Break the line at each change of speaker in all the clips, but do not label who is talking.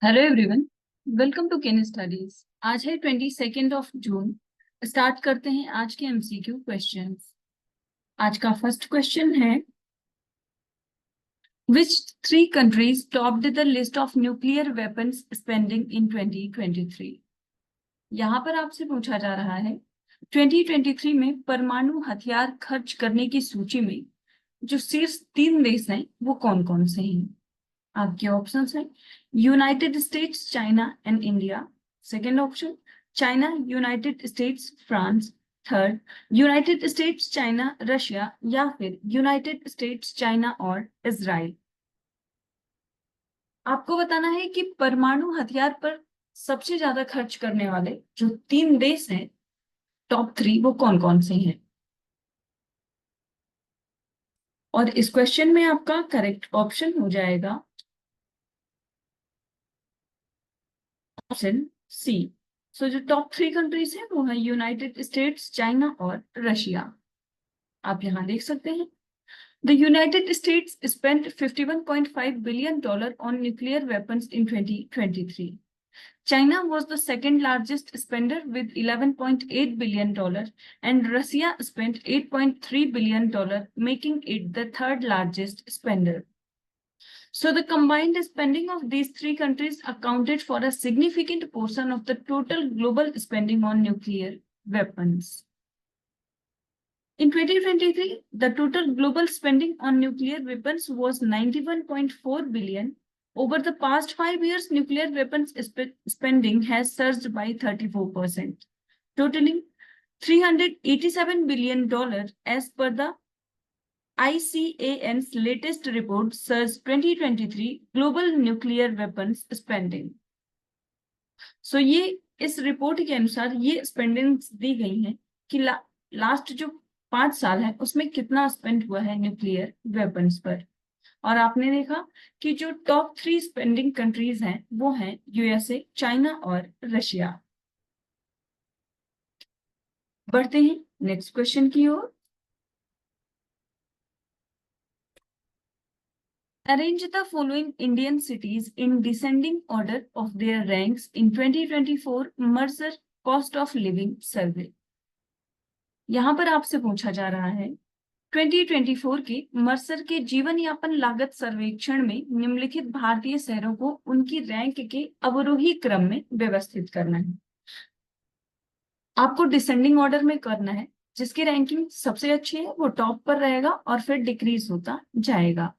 Hello everyone, welcome to Ken studies. आज है 22 जून। Start करते हैं आज के एमसीक्यू क्वेश्चंस। आज का फर्स्ट क्वेश्चन है, which three countries topped the list of nuclear weapons spending इन 2023। यहाँ पर आपसे पूछा जा रहा है 2023 में परमाणु हथियार खर्च करने की सूची में जो शीर्ष 3 देश हैं वो कौन कौन से हैं। आपके ऑप्शंस हैं United states, China and India. Second option China, United states, France. Third United states, China, Russia, या फिर यूनाइटेड स्टेट्स, चाइना और इजराइल। आपको बताना है कि परमाणु हथियार पर सबसे ज्यादा खर्च करने वाले जो 3 देश हैं, टॉप 3, वो कौन कौन से हैं। और इस क्वेश्चन में आपका करेक्ट ऑप्शन हो जाएगा ऑप्शन सी। सो जो टॉप 3 कंट्रीज हैं वो है यूनाइटेड स्टेट्स, चाइना और रशिया। आप यहाँ देख सकते हैं the United states spent $51.5 billion on nuclear weapons in 2023. China was the second largest spender with $11.8 billion and Russia spent $8.3 billion, making it the third largest spender. So the combined spending of these 3 countries accounted for a significant portion of the total global spending on nuclear weapons. In 2023, the total global spending on nuclear weapons was $91.4 billion. Over the past 5 years, nuclear weapons spending has surged by 34%, totaling $387 billion as per the ICAN's latest report, surge 2023 Global Nuclear Weapons Spending. So ये इस report के अनुसार ये spendings दी गई हैं कि last जो 5 साल है उसमें कितना स्पेंड हुआ है न्यूक्लियर वेपन्स पर। और आपने देखा कि जो टॉप 3 स्पेंडिंग कंट्रीज हैं वो हैं यूएसए, चाइना और रशिया। बढ़ते हैं नेक्स्ट क्वेश्चन की ओर। Arrange the following Indian cities in descending order of their ranks in 2024 Mercer Cost of Living Survey. यहाँ पर आपसे पूछा जा रहा है 2024 के मर्सर के जीवन यापन लागत सर्वेक्षण में निम्नलिखित भारतीय शहरों को उनकी रैंक के अवरोही क्रम में व्यवस्थित करना है। आपको डिसेंडिंग ऑर्डर में करना है, जिसकी रैंकिंग सबसे अच्छी है वो टॉप पर रहेगा और फिर डिक्रीज होता जाएगा।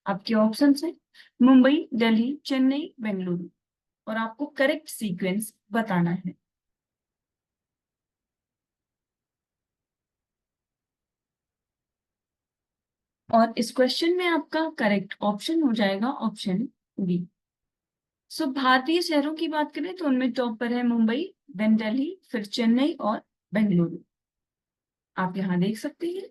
आपके ऑप्शंस हैं मुंबई, दिल्ली, चेन्नई, बेंगलुरु, और आपको करेक्ट सीक्वेंस बताना है। और इस क्वेश्चन में आपका करेक्ट ऑप्शन हो जाएगा ऑप्शन बी। सो भारतीय शहरों की बात करें तो उनमें टॉप पर है मुंबई, देन दिल्ली, फिर चेन्नई और बेंगलुरु। आप यहाँ देख सकते हैं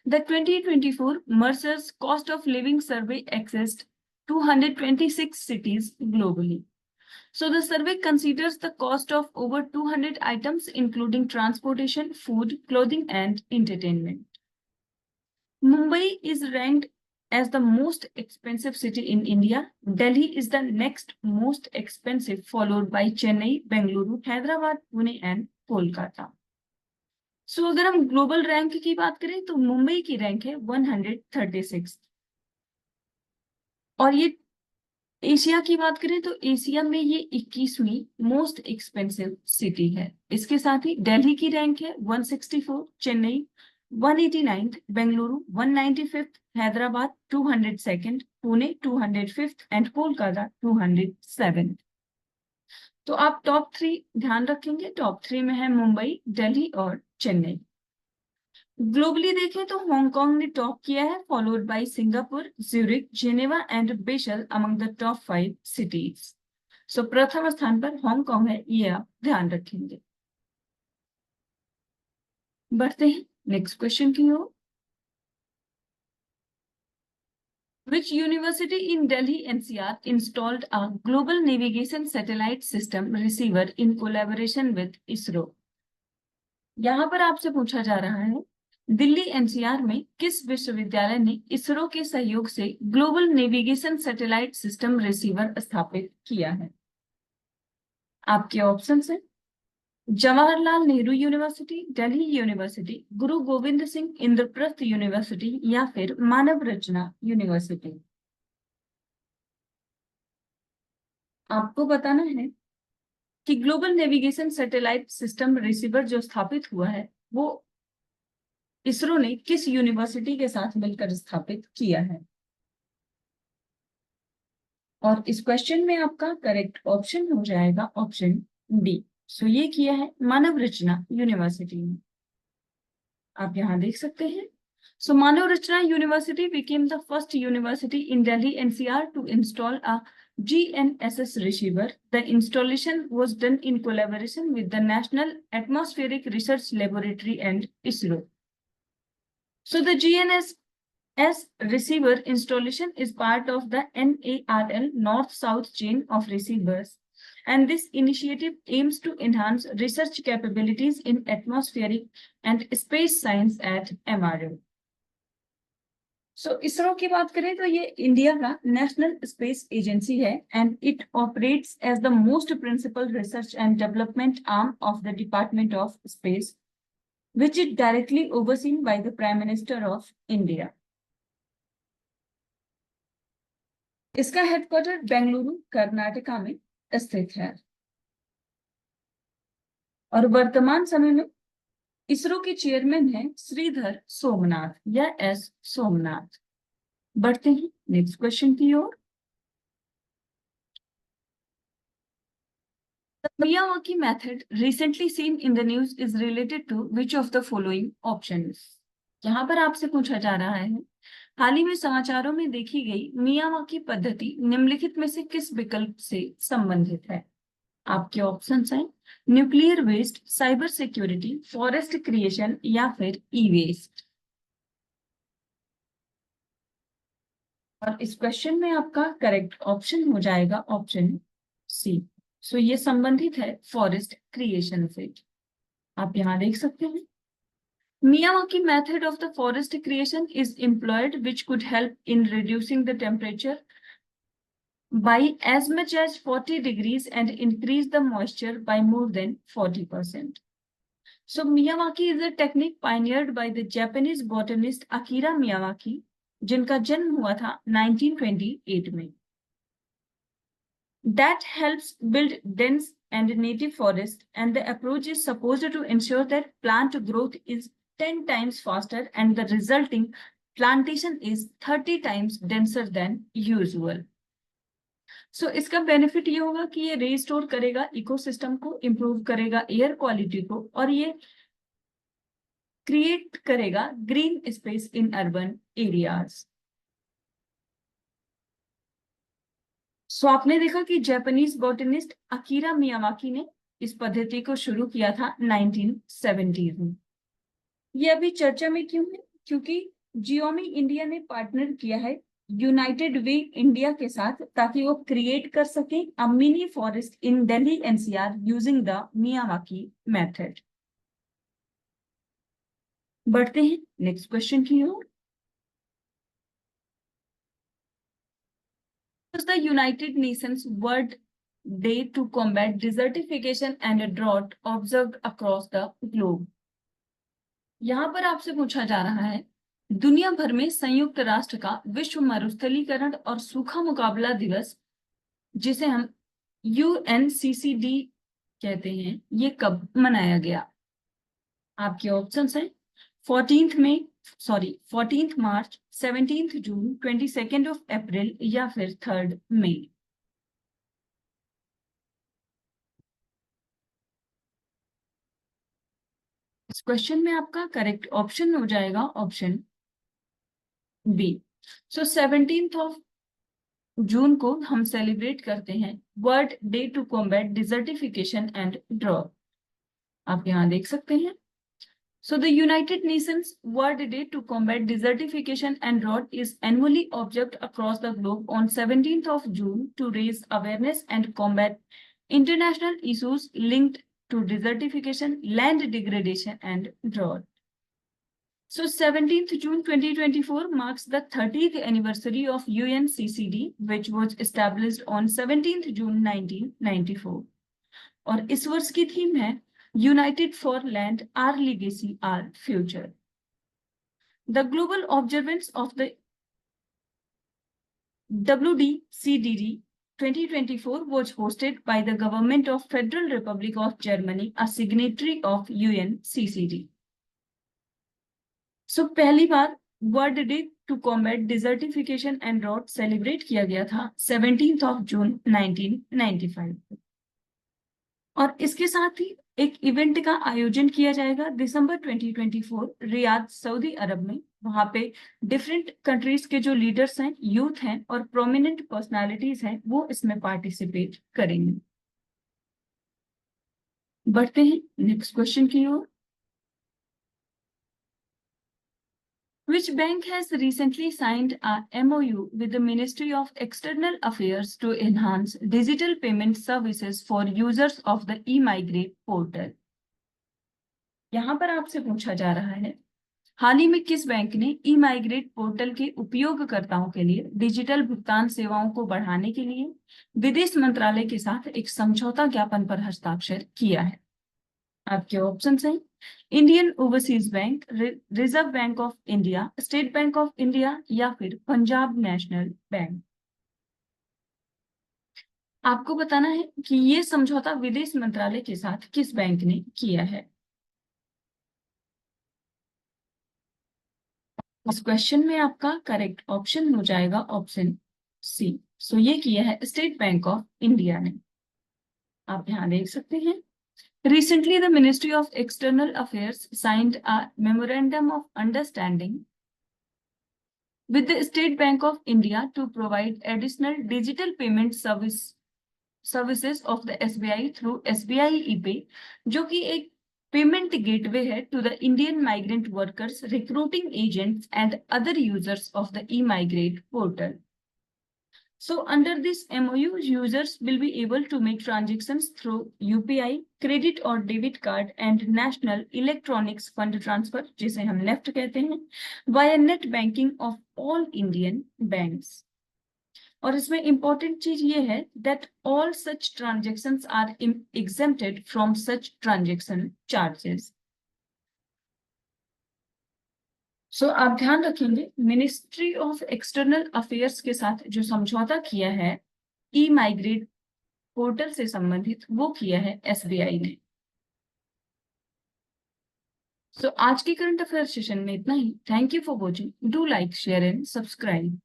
the 2024 Mercer's Cost of Living Survey accessed 226 cities globally. So the survey considers the cost of over 200 items including transportation, food, clothing and entertainment. Mumbai is ranked as the most expensive city in India. Delhi is the next most expensive, followed by Chennai, Bengaluru, Hyderabad, Pune and Kolkata. So अगर हम global rank की बात करें तो मुंबई की rank है 136। और ये एशिया की बात करें तो एशिया में ये 21वीं मोस्ट एक्सपेंसिव सिटी है। इसके साथ ही दिल्ली की रैंक है 164, चेन्नई 189, बेंगलुरु 195, हैदराबाद 202, पुणे 205 एंड कोलकाता 207। तो आप टॉप 3 ध्यान रखेंगे, टॉप 3 में है मुंबई, दिल्ली और चेन्नई। ग्लोबली देखें तो हांगकांग ने टॉप किया है, followed by Singapore, Zurich, Geneva and Basel among the top 5 cities. So प्रथम स्थान पर हांगकांग है, ये आप ध्यान रखेंगे। बढ़ते हैं नेक्स्ट क्वेश्चन की ओर। Which university in Delhi NCR installed a global navigation satellite system receiver in collaboration with ISRO? यहाँ पर आपसे पूछा जा रहा है दिल्ली एनसीआर में किस विश्वविद्यालय ने इसरो के सहयोग से global navigation satellite system receiver स्थापित किया है। आपके ऑप्शन हैं जवाहरलाल नेहरू यूनिवर्सिटी, दिल्ली यूनिवर्सिटी, गुरु गोविंद सिंह इंद्रप्रस्थ यूनिवर्सिटी या फिर मानव रचना यूनिवर्सिटी। आपको बताना है कि global navigation satellite system receiver जो स्थापित हुआ है वो इसरो ने किस यूनिवर्सिटी के साथ मिलकर स्थापित किया है। और इस क्वेश्चन में आपका करेक्ट ऑप्शन हो जाएगा ऑप्शन डी। सो ये किया है मानव रचना यूनिवर्सिटी ने। आप यहाँ देख सकते हैं। सो मानव रचना university became the first university in Delhi NCR to install a GNSS receiver. The installation was done in collaboration with the National Atmospheric Research Laboratory and ISRO. So the GNSS receiver installation is part of the NARL North-South chain of receivers, and this initiative aims to enhance research capabilities in atmospheric and space science at MRO. So ISRO की बात करें तो ये India का national space agency है and it operates as the most principal research and development arm of the department of space which is directly overseen by the Prime Minister of India. इसका headquarter Bengaluru Karnataka में स्थित है और वर्तमान समय में इसरो के चेयरमैन है श्रीधर सोमनाथ या एस सोमनाथ। बढ़ते हैं नेक्स्ट क्वेश्चन की ओर। The Miyawaki method recently seen in the news is related to which of the following options? यहाँ पर आपसे पूछा जा रहा है हाल ही में समाचारों में देखी गई मियावाकी पद्धति निम्नलिखित में से किस विकल्प से संबंधित है। आपके ऑप्शंस हैं nuclear waste, cyber security, forest creation या फिर ई वेस्ट। और इस क्वेश्चन में आपका करेक्ट ऑप्शन हो जाएगा ऑप्शन सी। सो ये संबंधित है फॉरेस्ट क्रिएशन से। आप यहाँ देख सकते हैं Miyawaki method of the forest creation is employed which could help in reducing the temperature by as much as 40 degrees and increase the moisture by more than 40%. So Miyawaki is a technique pioneered by the Japanese botanist Akira Miyawaki, जिनका जन्म हुआ था 1928 में। That helps build dense and native forest, and the approach is supposed to ensure that plant growth is 10 times faster and the resulting plantation is 30 times denser than usual. So इसका benefit ये होगा कि ये restore करेगा ecosystem को, improve करेगा air quality को और ये क्रिएट करेगा green space in urban areas. So आपने देखा कि जापानीज बॉटनिस्ट अकीरा मियावाकी ने इस पद्धति को शुरू किया था 1970 में। ये अभी चर्चा में क्यों है? क्योंकि जियोमी इंडिया ने पार्टनर किया है यूनाइटेड वे इंडिया के साथ ताकि वो क्रिएट कर सके a mini forest in Delhi NCR using the Miyawaki method. बढ़ते हैं नेक्स्ट क्वेश्चन की ओर। The United Nations World Day to combat desertification and drought observed across the globe. यहाँ पर आपसे पूछा जा रहा है दुनिया भर में संयुक्त राष्ट्र का विश्व मरुस्थलीकरण और सूखा मुकाबला दिवस, जिसे हम UNCCD कहते हैं, ये कब मनाया गया। आपके ऑप्शंस हैं 14th March, 17th June, 22nd of April या फिर 3rd मई। इस क्वेश्चन में आपका करेक्ट ऑप्शन हो जाएगा option B. So 17th of June को हम सेलिब्रेट करते हैं world day to combat desertification and drought. आप यहाँ देख सकते हैं। So the United Nations World Day to combat desertification and drought is annually observed across the globe on 17th of June to raise awareness and combat international issues linked to desertification, land degradation and drought. So 17th June 2024 marks the 30th anniversary of UNCCD, which was established on 17th June 1994. और इस वर्ष की theme है united for land, our legacy, our future. The global observance of the WDCDD 2024 was hosted by the Government of Federal Republic of Germany, a signatory of UNCCD. So पहली बार world day to combat desertification and drought celebrate किया गया था 17 जून 1995 को। और इसके साथ ही एक इवेंट का आयोजन किया जाएगा दिसंबर 2024 रियाद, सऊदी अरब में। वहां पे डिफरेंट कंट्रीज के जो लीडर्स हैं, यूथ हैं और प्रोमिनेंट पर्सनालिटीज हैं, वो इसमें पार्टिसिपेट करेंगे। बढ़ते हैं नेक्स्ट क्वेश्चन की ओर। Which bank has recently signed a MOU with the Ministry of External Affairs to enhance digital payment services for users of the eMigrate portal? यहाँ पर आपसे पूछा जा रहा है, हाल ही में किस बैंक ने eMigrate पोर्टल के उपयोगकर्ताओं के लिए डिजिटल भुगतान सेवाओं को बढ़ाने के लिए विदेश मंत्रालय के साथ एक समझौता ज्ञापन पर हस्ताक्षर किया है? आपके ऑप्शन हैं Indian overseas bank, reserve bank of India, state bank of India या फिर पंजाब नेशनल बैंक। आपको बताना है कि ये समझौता विदेश मंत्रालय के साथ किस बैंक ने किया है। इस क्वेश्चन में आपका करेक्ट ऑप्शन हो जाएगा ऑप्शन सी। सो ये किया है स्टेट बैंक ऑफ इंडिया ने। आप यहां देख सकते हैं, recently the Ministry of External Affairs signed a memorandum of understanding with the State Bank of India to provide additional digital payment services of the SBI through SBI ePay, जो कि एक payment gateway है to the Indian migrant workers, recruiting agents and other users of the eMigrate portal. So under this MOU, users will be able to make transactions through UPI, credit or debit card and national electronics fund transfer, जिसे हम NEFT कहते हैं, via net banking of all Indian banks. और इसमें important चीज ये है that all such transactions are exempted from such transaction charges. सो आप ध्यान रखेंगे, मिनिस्ट्री ऑफ एक्सटर्नल अफेयर्स के साथ जो समझौता किया है eMigrate पोर्टल से संबंधित, वो किया है SBI ने। सो आज के करंट अफेयर सेशन में इतना ही। Thank you for watching. Do like, share and subscribe.